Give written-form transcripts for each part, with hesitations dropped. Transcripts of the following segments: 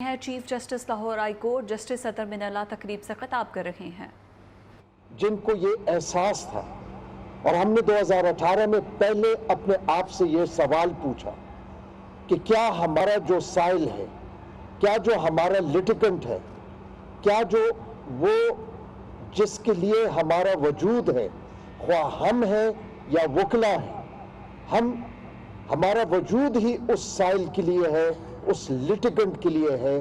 ہے chief justice Lahore high court justice Athar Minallah تقریب سے خطاب کر رہے ہیں۔ جن کو یہ احساس تھا اور ہم نے 2018 میں پہلے اپنے آپ سے یہ سوال پوچھا کہ کیا ہمارا جو سائل ہے، کیا جو ہمارا لٹیگنٹ ہے، کیا جو وہ جس کے لیے ہمارا وجود ہے، خواہ ہم ہیں یا وکلا ہیں، ہمارا وجود ہی اس سائل کے لیے ہے، اس لٹیگنٹ کے لیے ہے۔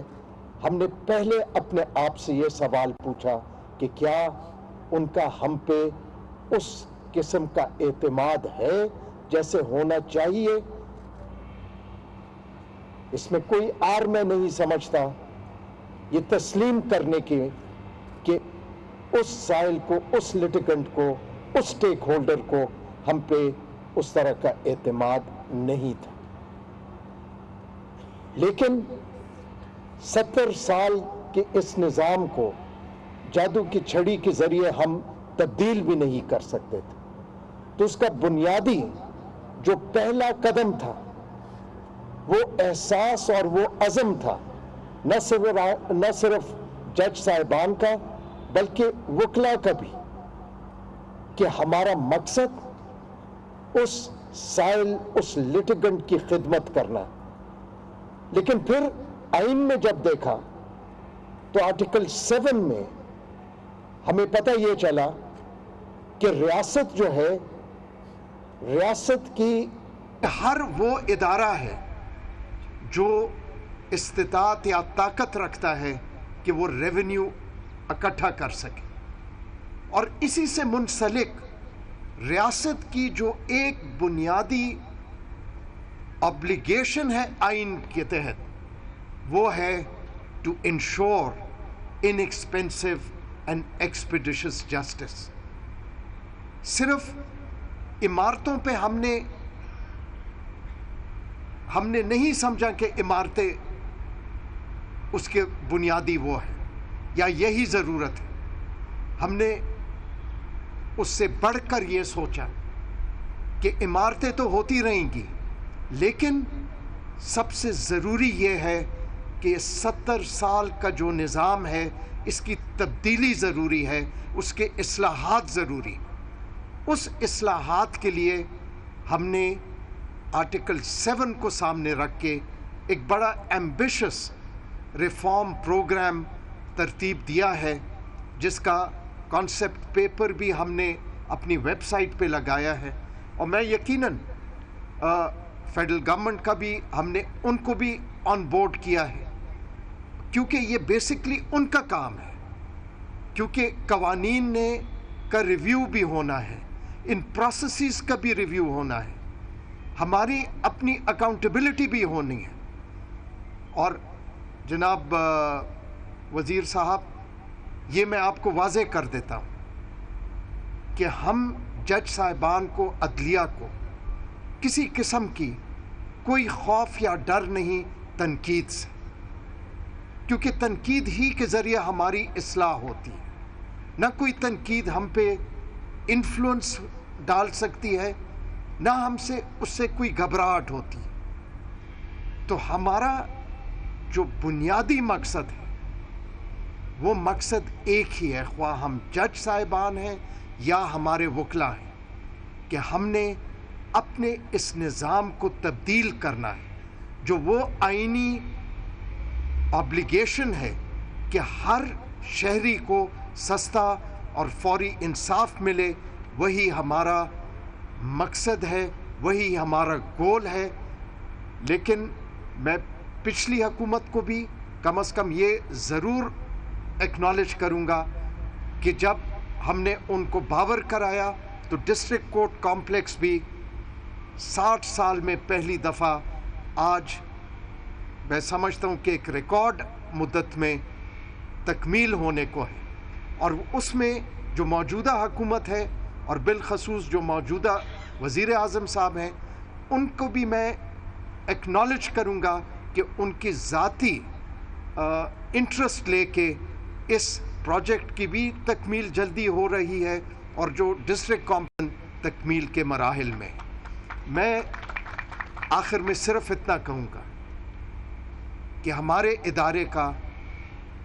ہم نے پہلے اپنے آپ سے یہ سوال پوچھا کہ کیا ان کا ہم پہ اس قسم کا اعتماد ہے جیسے ہونا چاہیے۔ اس میں کوئی آر میں نہیں سمجھتا یہ تسلیم کرنے کے کہ اس سائل کو، اس لٹیگنٹ کو، اس سٹیک ہولڈر کو ہم پہ اس طرح کا اعتماد نہیں تھا۔ لیکن 70 سال کے اس نظام کو جادو کی چھڑی کے ذریعے ہم تبدیل بھی نہیں کر سکتے تھے، تو اس کا بنیادی جو پہلا قدم تھا وہ احساس اور وہ عزم تھا، نہ صرف جج صاحبان کا بلکہ وکلا کا بھی، کہ ہمارا مقصد اس سائل، اس لٹیگنٹ کی خدمت کرنا۔ لیکن پھر آئین میں جب دیکھا تو آرٹیکل 7 میں ہمیں پتہ یہ چلا کہ ریاست جو ہے، ریاست کی ہر وہ ادارہ ہے جو استطاعت یا طاقت رکھتا ہے کہ وہ ریونیو اکٹھا کر سکے، اور اسی سے منسلک ریاست کی جو ایک بنیادی obligation ہے آئین کے تحت، وہ ہے to ensure inexpensive and expeditious justice۔ صرف عمارتوں پہ ہم نے نہیں سمجھا کہ عمارتیں اس کے بنیادی وہ ہے یا یہی ضرورت ہے، ہم نے اس سے بڑھ کر یہ سوچا کہ عمارتیں تو ہوتی رہیں گی، لیکن سب سے ضروری یہ ہے کہ 70 سال کا جو نظام ہے اس کی تبدیلی ضروری ہے، اس کے اصلاحات ضروری۔ اس اصلاحات کے لیے ہم نے آرٹیکل 7 کو سامنے رکھ کے ایک بڑا ایمبیشس ریفارم پروگرام ترتیب دیا ہے، جس کا کانسیپٹ پیپر بھی ہم نے اپنی ویب سائٹ پہ لگایا ہے، اور میں یقیناً فیڈرل گورنمنٹ کا بھی ہم نے ان کو بھی آن بورڈ کیا ہے، کیونکہ یہ بیسکلی ان کا کام ہے، کیونکہ قوانین کا ریویو بھی ہونا ہے، ان پروسیسز کا بھی ریویو ہونا ہے، ہماری اپنی اکاؤنٹیبلٹی بھی ہونی ہے۔ اور جناب وزیر صاحب، یہ میں آپ کو واضح کر دیتا ہوں کہ ہم جج صاحبان کو، عدلیہ کو کسی قسم کی کوئی خوف یا ڈر نہیں تنقید سے، کیونکہ تنقید ہی کے ذریعے ہماری اصلاح ہوتی ہے۔ نہ کوئی تنقید ہم پہ انفلوئنس ڈال سکتی ہے، نہ ہم سے اس سے کوئی گھبراہٹ ہوتی ہے۔ تو ہمارا جو بنیادی مقصد ہے وہ مقصد ایک ہی ہے، خواہ ہم جج صاحبان ہیں یا ہمارے وکلا ہیں، کہ ہم نے اپنے اس نظام کو تبدیل کرنا ہے۔ جو وہ آئینی obligation ہے کہ ہر شہری کو سستا اور فوری انصاف ملے، وہی ہمارا مقصد ہے، وہی ہمارا گول ہے۔ لیکن میں پچھلی حکومت کو بھی کم از کم یہ ضرور ایکنالج کروں گا کہ جب ہم نے ان کو باور کرایا تو ڈسٹرکٹ کورٹ کمپلیکس بھی 60 سال میں پہلی دفعہ آج میں سمجھتا ہوں کہ ایک ریکارڈ مدت میں تکمیل ہونے کو ہے، اور اس میں جو موجودہ حکومت ہے اور بالخصوص جو موجودہ وزیر اعظم صاحب ہیں، ان کو بھی میں ایکنالج کروں گا کہ ان کی ذاتی انٹرسٹ لے کے اس پروجیکٹ کی بھی تکمیل جلدی ہو رہی ہے، اور جو ڈسٹرکٹ کمپلیکس تکمیل کے مراحل میں۔ میں آخر میں صرف اتنا کہوں گا کہ ہمارے ادارے کا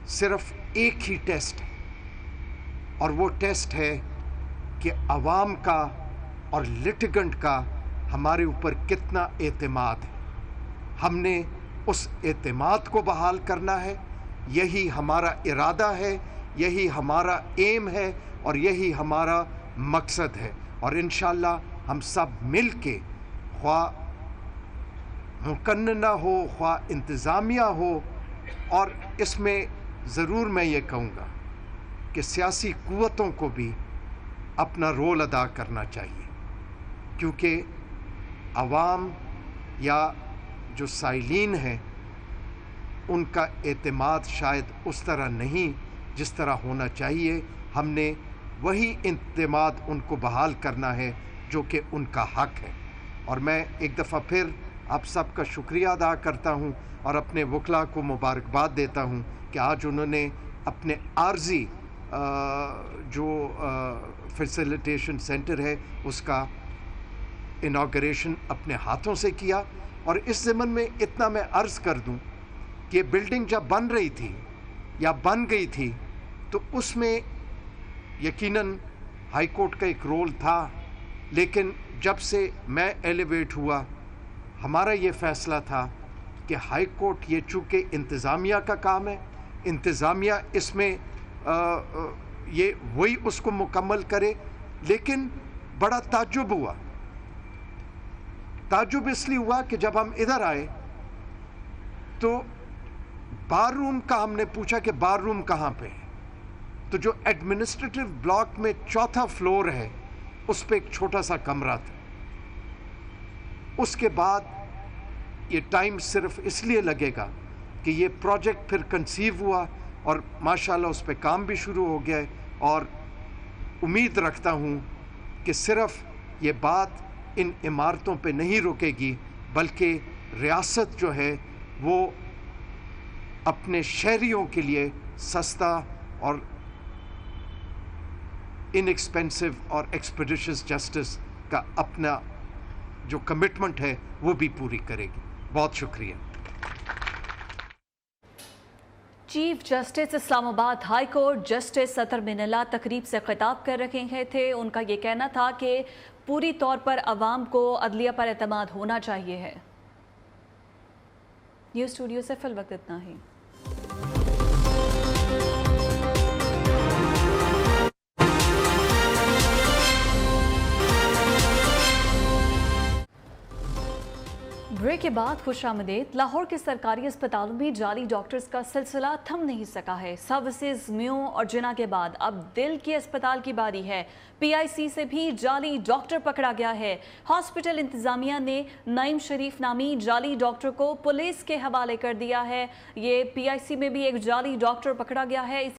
صرف ایک ہی ٹیسٹ ہے، اور وہ ٹیسٹ ہے کہ عوام کا اور لٹیگنٹ کا ہمارے اوپر کتنا اعتماد ہے۔ ہم نے اس اعتماد کو بحال کرنا ہے، یہی ہمارا ارادہ ہے، یہی ہمارا ایم ہے، اور یہی ہمارا مقصد ہے۔ اور انشاءاللہ ہم سب مل کے، خواہ مقننہ ہو، خواہ انتظامیہ ہو، اور اس میں ضرور میں یہ کہوں گا کہ سیاسی قوتوں کو بھی اپنا رول ادا کرنا چاہیے، کیونکہ عوام یا جو سائلین ہیں ان کا اعتماد شاید اس طرح نہیں جس طرح ہونا چاہیے۔ ہم نے وہی اعتماد ان کو بحال کرنا ہے جو کہ ان کا حق ہے۔ اور میں ایک دفعہ پھر آپ سب کا شکریہ ادا کرتا ہوں اور اپنے وکلاء کو مبارکباد دیتا ہوں کہ آج انہوں نے اپنے عارضی جو فیسیلیٹیشن سینٹر ہے اس کا انوگریشن اپنے ہاتھوں سے کیا۔ اور اس ضمن میں اتنا میں عرض کر دوں کہ بلڈنگ جب بن رہی تھی یا بن گئی تھی تو اس میں یقیناً ہائی کورٹ کا ایک رول تھا، لیکن جب سے میں ایلیویٹ ہوا ہمارا یہ فیصلہ تھا کہ ہائی کورٹ یہ چونکہ انتظامیہ کا کام ہے، انتظامیہ اس میں یہ وہی اس کو مکمل کرے۔ لیکن بڑا تعجب ہوا، تعجب اس لیے ہوا کہ جب ہم ادھر آئے تو بار روم کا ہم نے پوچھا کہ بار روم کہاں پہ ہے، تو جو ایڈمنسٹریٹو بلاک میں 4تھا فلور ہے اس پہ ایک چھوٹا سا کمرہ تھا۔ اس کے بعد یہ ٹائم صرف اس لیے لگے گا کہ یہ پروجیکٹ پھر کنسیو ہوا اور ماشاءاللہ اس پہ کام بھی شروع ہو گیا ہے، اور امید رکھتا ہوں کہ صرف یہ بات ان عمارتوں پہ نہیں رکے گی، بلکہ ریاست جو ہے وہ اپنے شہریوں کے لیے سستا اور انیکسپینسو اور ایکسپیڈیشس جسٹس کا اپنا جو کمٹمنٹ ہے وہ بھی پوری کرے گی۔ بہت شکریہ۔ چیف جسٹس اسلام آباد ہائی کورٹ جسٹس سطر من اللہ تقریب سے خطاب کر رہے تھے۔ ان کا یہ کہنا تھا کہ پوری طور پر عوام کو عدلیہ پر اعتماد ہونا چاہیے ہے۔ نیوز اسٹوڈیو سے فی الوقت اتنا ہی۔ بریک کے بعد خوش آمدید۔ لاہور کے سرکاری اسپتالوں میں جعلی ڈاکٹرز کا سلسلہ تھم نہیں سکا ہے۔ سروسز، میو اور جنا کے بعد اب دل کے اسپتال کی باری ہے۔ پی آئی سی سے بھی جعلی ڈاکٹر پکڑا گیا ہے۔ ہاسپٹل انتظامیہ نے نعیم شریف نامی جعلی ڈاکٹر کو پولیس کے حوالے کر دیا ہے۔ یہ پی آئی سی میں بھی ایک جعلی ڈاکٹر پکڑا گیا ہے۔